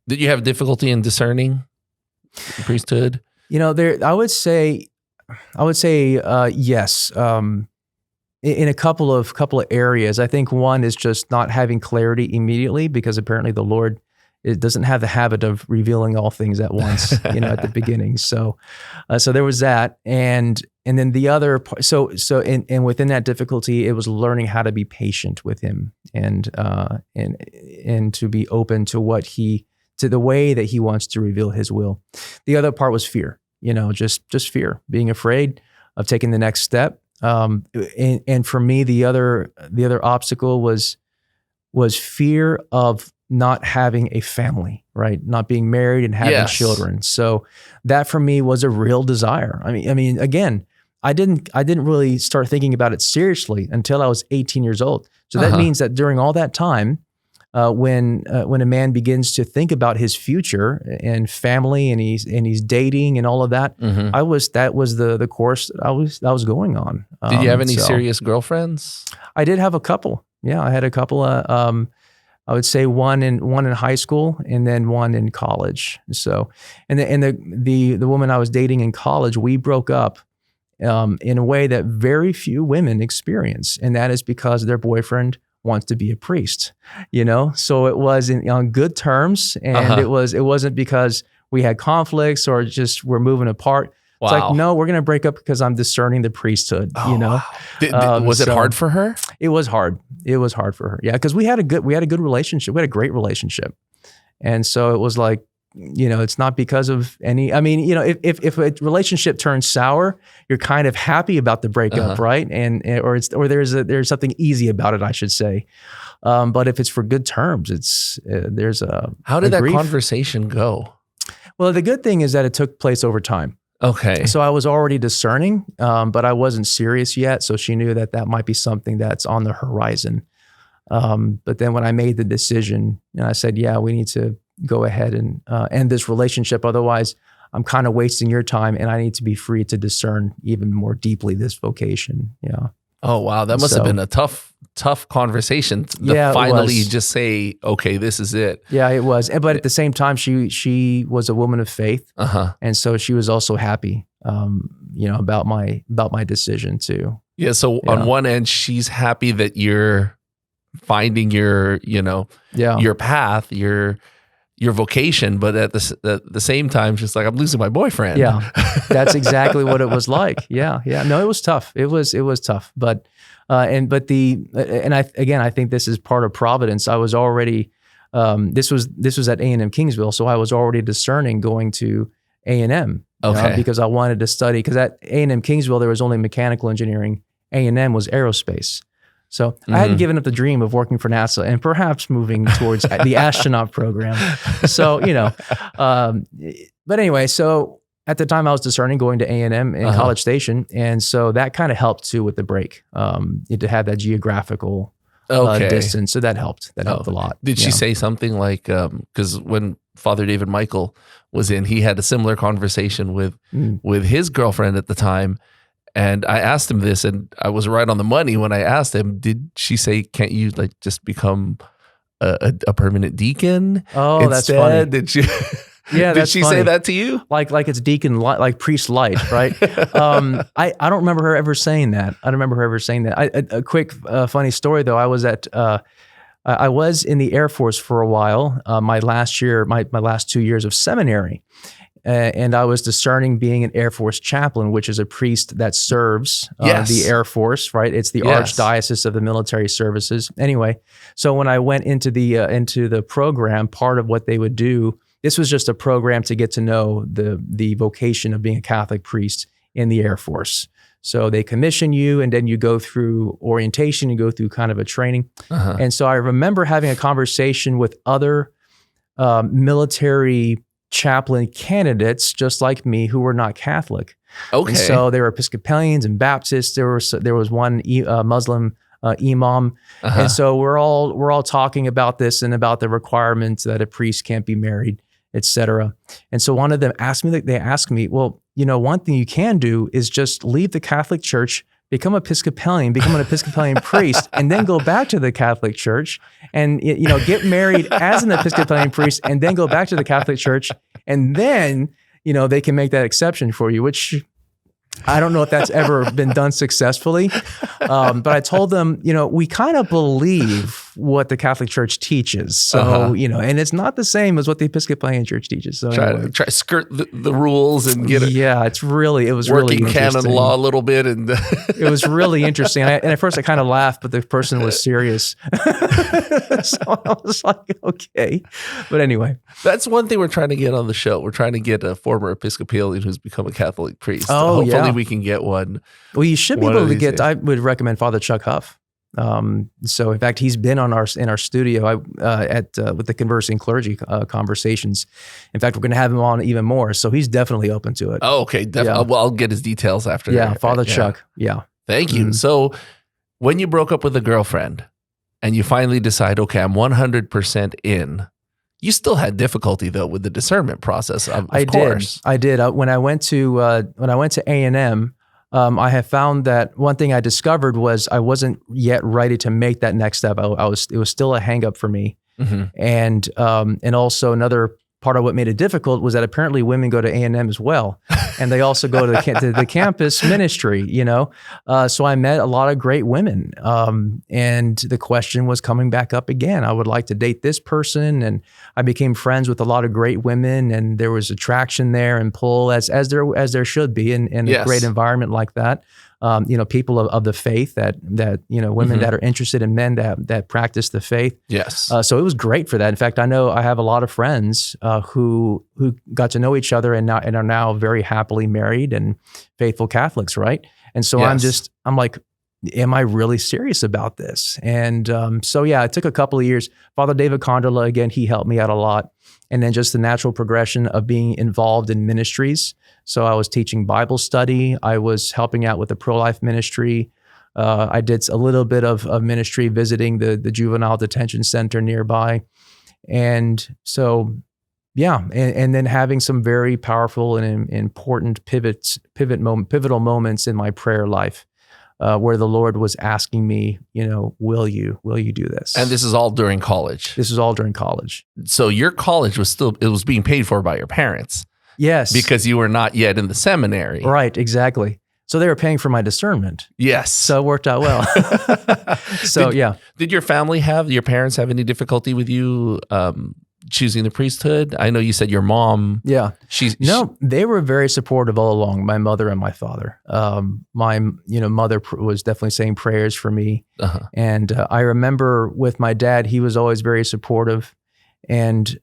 Did you have difficulty in discerning the priesthood? I would say yes. In a couple of areas. I think one is just not having clarity immediately, because apparently the Lord, it doesn't have the habit of revealing all things at once, at the beginning. So there was that, and then the other part. So within that difficulty, it was learning how to be patient with Him, and to be open to to the way that He wants to reveal His will. The other part was fear. Just fear, being afraid of taking the next step. And for me, the other obstacle was fear of not having a family, right? Not being married and having children. So that for me was a real desire. I mean, again, I didn't really start thinking about it seriously until I was 18 years old. So that means that during all that time, when a man begins to think about his future and family, and he's dating and all of that, that was the course I was going on. Did you have any serious girlfriends? I did have a couple. Yeah, I had a couple. I would say one in high school, and then one in college. So, and the woman I was dating in college, we broke up in a way that very few women experience, and that is because their boyfriend wants to be a priest. So it was on good terms, and it wasn't because we had conflicts or just we're moving apart. Wow. It's like, no, we're going to break up because I'm discerning the priesthood. Wow. Was it hard for her? It was hard. It was hard for her. Yeah, because we had a good relationship. We had a great relationship, and so it was like, it's not because of any. I mean, if a relationship turns sour, you're kind of happy about the breakup, right? Or there's something easy about it, I should say. But if it's for good terms, there's a. How did that conversation go? Well, the good thing is that it took place over time. Okay. So I was already discerning, but I wasn't serious yet. So she knew that might be something that's on the horizon. But then when I made the decision, I said, yeah, we need to go ahead and end this relationship. Otherwise, I'm kind of wasting your time, and I need to be free to discern even more deeply this vocation. Yeah. Oh, wow. That must have been a tough conversation to finally just say, okay, this is it. Yeah, it was. But at the same time, she was a woman of faith. And so she was also happy, about my decision too. Yeah. So on one end, she's happy that you're finding your path, your vocation, but at the same time, she's like, I'm losing my boyfriend. Yeah, that's exactly what it was like. Yeah. No, it was tough. It was tough. But I think this is part of providence. I was already, this was at A&M Kingsville, so I was already discerning going to A&M. Because I wanted to study. Because at A&M Kingsville, there was only mechanical engineering. A&M was aerospace. So I hadn't given up the dream of working for NASA and perhaps moving towards the astronaut program. So, but anyway, so at the time I was discerning going to A&M in College Station. And so that kind of helped too with the break, to have that geographical distance. So that helped. That helped a lot. Did she say something like, because when Father David Michael was in, he had a similar conversation with his girlfriend at the time. And I asked him this, and I was right on the money when I asked him, did she say, can't you just become a permanent deacon? Oh, instead? That's funny. Did she, yeah, did she say that to you? Like it's deacon, like priest light, right? I don't remember her ever saying that. A quick funny story though, I was I was in the Air Force for a while, my last 2 years of seminary. And I was discerning being an Air Force chaplain, which is a priest that serves the Air Force, right? It's the archdiocese of the military services. Anyway, so when I went into the program, part of what they would do, this was just a program to get to know the vocation of being a Catholic priest in the Air Force. So they commission you, and then you go through orientation, you go through kind of a training. And so I remember having a conversation with other military chaplain candidates just like me who were not Catholic. Okay. And so there were Episcopalians and Baptists. There was one Muslim imam, and so we're all talking about this and about the requirements that a priest can't be married, etc. And so one of them asked me, well, one thing you can do is just leave the Catholic Church, become Episcopalian, become an Episcopalian priest, and then go back to the Catholic Church and, get married as an Episcopalian priest and then go back to the Catholic Church. And then, they can make that exception for you, which I don't know if that's ever been done successfully. But I told them, we kind of believe what the Catholic Church teaches. So, and it's not the same as what the Episcopalian Church teaches. So try to skirt the rules and get it. Yeah, it was working really canon law a little bit. And it was really interesting. And at first I kind of laughed, but the person was serious. So I was like, okay. But anyway. That's one thing we're trying to get on the show. We're trying to get a former Episcopalian who's become a Catholic priest. Oh, hopefully we can get one. Well, you should be able to get, I would recommend Father Chuck Huff. So in fact, he's been in our studio with the Conversing Clergy conversations. In fact, we're going to have him on even more. So he's definitely open to it. Oh, okay. Definitely. Yeah. Well, I'll get his details after. Yeah. Father Chuck. Yeah. Thank you. So when you broke up with a girlfriend and you finally decide, okay, I'm 100% in, you still had difficulty though with the discernment process. Of course. I did. When I went to A&M, I have found that one thing I discovered was I wasn't yet ready to make that next step. It was still a hang up for me. Mm-hmm. And also another part of what made it difficult was that apparently women go to A&M as well. And they also go to the campus ministry, So I met a lot of great women. And the question was coming back up again. I would like to date this person. And I became friends with a lot of great women, and there was attraction there and pull as there should be in a great environment like that. People of the faith that women that are interested in men that practice the faith. Yes. So it was great for that. In fact, I know I have a lot of friends who got to know each other and are now very happily married and faithful Catholics, right? And so I'm like, am I really serious about this? And it took a couple of years. Father David Condola, again, he helped me out a lot. And then just the natural progression of being involved in ministries. So I was teaching Bible study. I was helping out with the pro-life ministry. I did a little bit of ministry visiting the juvenile detention center nearby. And so, and then having some very powerful and important pivotal moments in my prayer life. Where the Lord was asking me, will you do this? And this is all during college. This is all during college. So your college was being paid for by your parents. Yes. Because you were not yet in the seminary. Right, exactly. So they were paying for my discernment. Yes. So it worked out well. Did your parents have any difficulty with you choosing the priesthood? I know you said your mom. Yeah. They were very supportive all along, my mother and my father. My mother was definitely saying prayers for me. Uh-huh. And I remember with my dad, he was always very supportive. And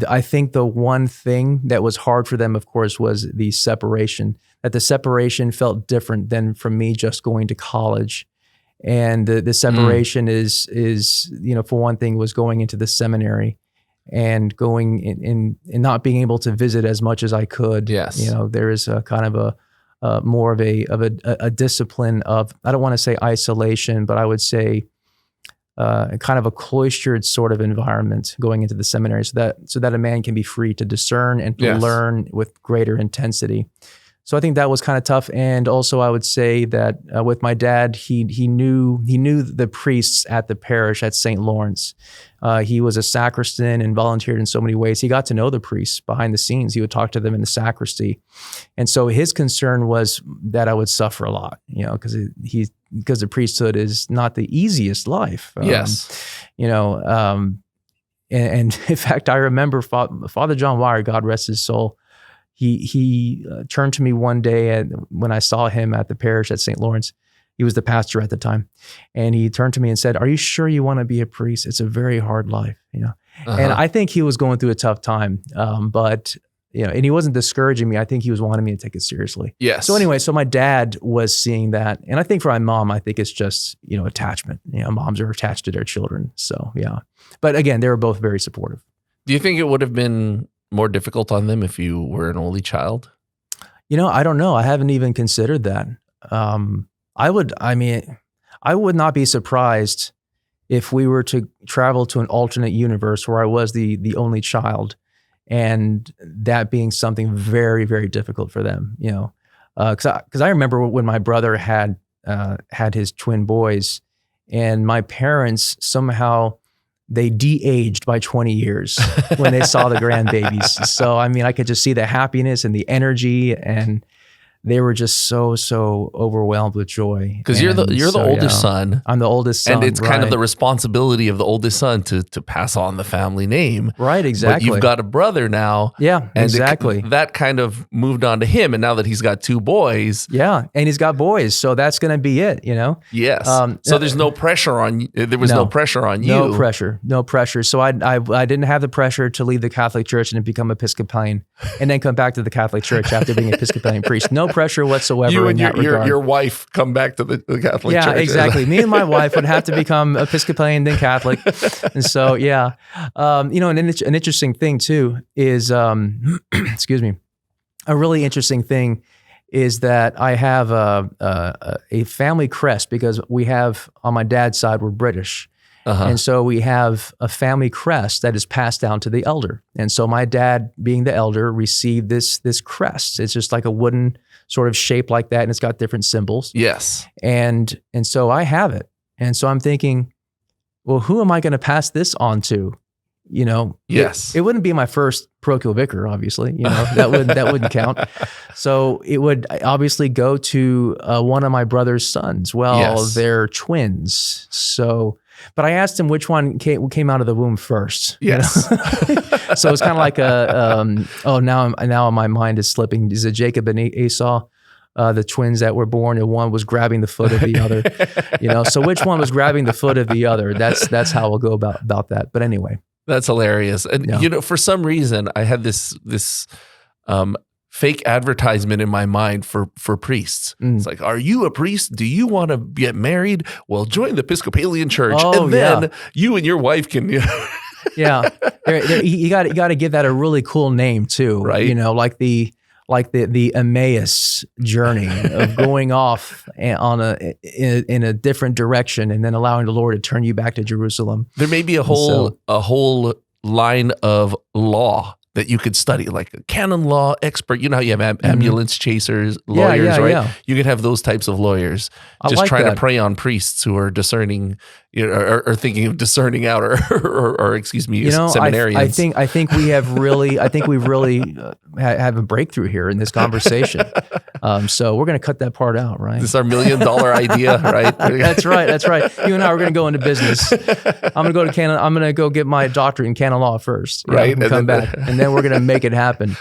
I think the one thing that was hard for them, of course, was the separation, that the separation felt different than from me just going to college. And the separation is for one thing, was going into the seminary and going in not being able to visit as much as I could. Yes. There is a kind of a more of a discipline of, I don't want to say isolation, but I would say kind of a cloistered sort of environment going into the seminary so that a man can be free to discern and to learn with greater intensity. So I think that was kind of tough. And also I would say that with my dad, he knew the priests at the parish at St. Lawrence. He was a sacristan and volunteered in so many ways. He got to know the priests behind the scenes. He would talk to them in the sacristy. And so his concern was that I would suffer a lot, because the priesthood is not the easiest life. And in fact, I remember Father John Wire, God rest his soul, he turned to me one day when I saw him at the parish at St. Lawrence. He was the pastor at the time. And he turned to me and said, "Are you sure you want to be a priest? It's a very hard life." Uh-huh. And I think he was going through a tough time. But and he wasn't discouraging me. I think he was wanting me to take it seriously. Yes. So anyway, my dad was seeing that. And I think for my mom, I think it's just, attachment. Moms are attached to their children. So yeah. But again, they were both very supportive. Do you think it would have been more difficult on them if you were an only child? I don't know. I haven't even considered that. I would not be surprised if we were to travel to an alternate universe where I was the only child, and that being something very, very difficult for them, because I remember when my brother had had his twin boys, and my parents somehow they de-aged by 20 years when they saw the grandbabies. So, I mean, I could just see the happiness and the energy, and they were just so overwhelmed with joy. Because you're the oldest son. I'm the oldest son, and it's kind of the responsibility of the oldest son to pass on the family name. Right, exactly. But you've got a brother now. Yeah, and exactly. That kind of moved on to him, and now that he's got 2 boys. Yeah, and he's got boys, so that's going to be it, you know? Yes. So there's no pressure on you. There was no pressure on you. No pressure. So I didn't have the pressure to leave the Catholic Church and become Episcopalian and then come back to the Catholic Church after being Episcopalian priest. No pressure whatsoever. You and in that regard. your wife come back to the Catholic Church. Yeah, exactly. Me and my wife would have to become Episcopalian, then Catholic. And so, yeah. You know, an interesting thing too is, excuse me, a really interesting thing is that I have a family crest because we have, on my dad's side, we're British. And so we have a family crest that is passed down to the elder. And so my dad, being the elder, received this crest. It's just like a wooden sort of shape like that, and it's got different symbols. Yes. And so I have it. And so I'm thinking, well, who am I going to pass this on to? You know, yes, it wouldn't be my first parochial vicar, obviously. You know, that wouldn't count. So it would obviously go to one of my brother's sons. Well, yes. They're twins. So, but I asked him which one came out of the womb first. Yes. You know? So it's kind of like now my mind is slipping. Is it Jacob and Esau? The twins that were born, and one was grabbing the foot of the other, you know. So which one was grabbing the foot of the other? That's how we'll go about that. But anyway, that's hilarious. And you know, for some reason, I had this fake advertisement in my mind for priests. It's like, are you a priest? Do you want to get married? Well, join the Episcopalian Church, and then you and your wife can. Yeah, you got to give that a really cool name too, right? You know, like the Emmaus journey of going off in a different direction and then allowing the Lord to turn you back to Jerusalem. There may be a whole line of law that you could study, like a canon law expert. You know how you have ambulance chasers, lawyers, right? Yeah. You could have those types of lawyers just like trying to prey on priests who are discerning, you know, or thinking of discerning out, or excuse me, seminarians. I think we have really, we've really have a breakthrough here in this conversation. So we're going to cut that part out, right? This is our $1 million idea, right? That's right. You and I are going to go into business. I'm going to go to canon. I'm going to go get my doctorate in canon law first, right? And come back, and then we're going to make it happen.